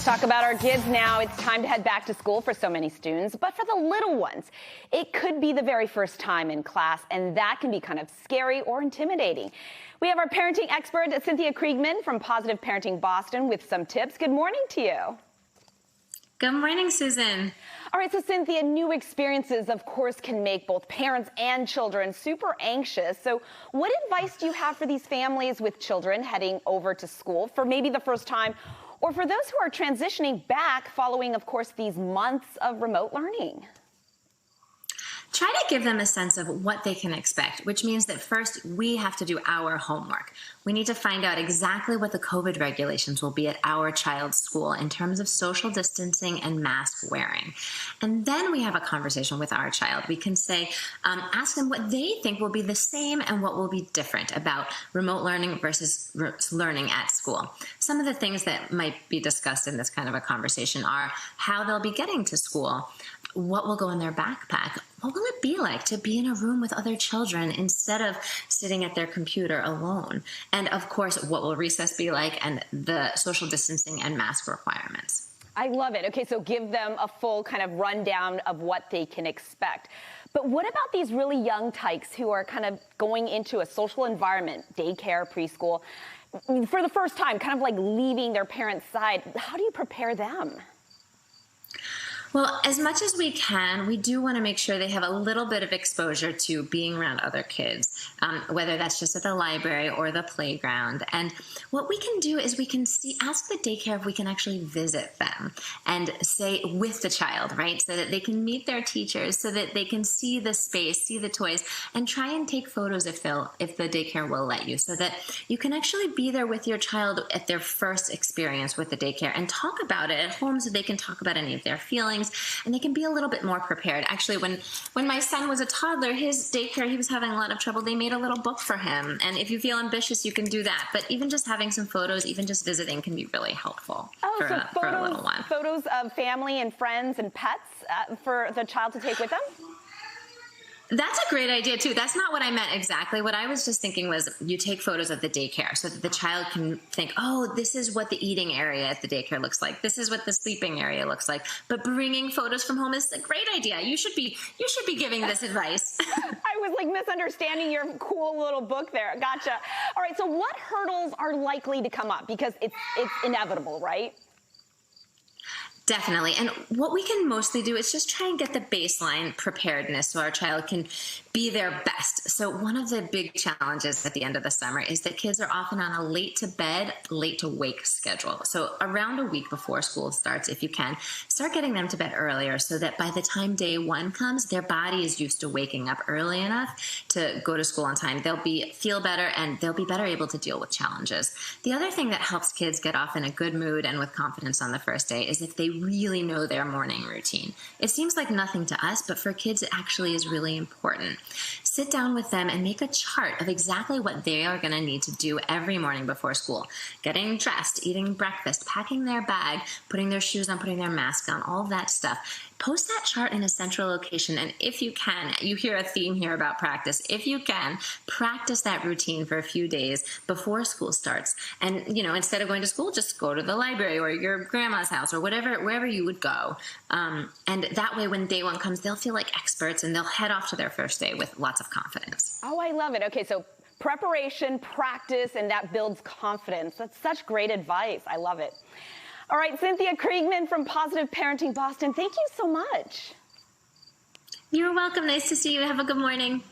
Talk about our kids now. It's time to head back to school for so many students, but for the little ones, it could be the very first time in class, and that can be kind of scary or intimidating. We have our parenting expert, Cynthia Kriegman from Positive Parenting Boston, with some tips. Good morning to you. Good morning, Susan. All right, so Cynthia, new experiences, of course, can make both parents and children super anxious. So what advice do you have for these families with children heading over to school for maybe the first time, or for those who are transitioning back following, of course, these months of remote learning? Try to give them a sense of what they can expect, which means that first we have to do our homework. We need to find out exactly what the COVID regulations will be at our child's school in terms of social distancing and mask wearing. And then we have a conversation with our child. We can say, ask them what they think will be the same and what will be different about remote learning versus learning at school. Some of the things that might be discussed in this kind of a conversation are how they'll be getting to school, what will go in their backpack, what will it be like to be in a room with other children instead of sitting at their computer alone, and of course, what will recess be like, and the social distancing and mask requirements. I love it. Okay, so give them a full kind of rundown of what they can expect. But what about these really young tykes who are kind of going into a social environment, daycare, preschool, for the first time, kind of like leaving their parents' side? How do you prepare them? Well, as much as we can, we do want to make sure they have a little bit of exposure to being around other kids, whether that's just at the library or the playground. And what we can do is we can ask the daycare if we can actually visit them and say with the child, right? So that they can meet their teachers, so that they can see the space, see the toys, and try and take photos if the daycare will let you, so that you can actually be there with your child at their first experience with the daycare and talk about it at home, so they can talk about any of their feelings. And they can be a little bit more prepared. Actually, when my son was a toddler, his daycare, he was having a lot of trouble. They made a little book for him. And if you feel ambitious, you can do that. But even just having some photos, even just visiting, can be really helpful for a little one. Photos of family and friends and pets for the child to take with them? That's a great idea, too. That's not what I meant exactly. What I was just thinking was you take photos of the daycare so that the child can think, oh, this is what the eating area at the daycare looks like. This is what the sleeping area looks like. But bringing photos from home is a great idea. You should be giving this advice. I was like misunderstanding your cool little book there. Gotcha. All right, so what hurdles are likely to come up? Because it's inevitable, right? Definitely. And what we can mostly do is just try and get the baseline preparedness so our child can be their best. So one of the big challenges at the end of the summer is that kids are often on a late to bed, late to wake schedule. So around a week before school starts, if you can, start getting them to bed earlier so that by the time day one comes, their body is used to waking up early enough to go to school on time. They'll feel better, and they'll be better able to deal with challenges. The other thing that helps kids get off in a good mood and with confidence on the first day is if they really know their morning routine. It seems like nothing to us, but for kids, it actually is really important. Sit down with them and make a chart of exactly what they are going to need to do every morning before school. Getting dressed, eating breakfast, packing their bag, putting their shoes on, putting their mask on, all of that stuff. Post that chart in a central location, and if you can, you hear a theme here about practice. If you can, practice that routine for a few days before school starts. And, instead of going to school, just go to the library or your grandma's house or wherever you would go. And that way, when day one comes, they'll feel like experts, and they'll head off to their first day with lots of confidence. Oh, I love it. Okay, so preparation, practice, and that builds confidence. That's such great advice. I love it. All right, Cynthia Kriegman from Positive Parenting Boston, thank you so much. You're welcome. Nice to see you. Have a good morning.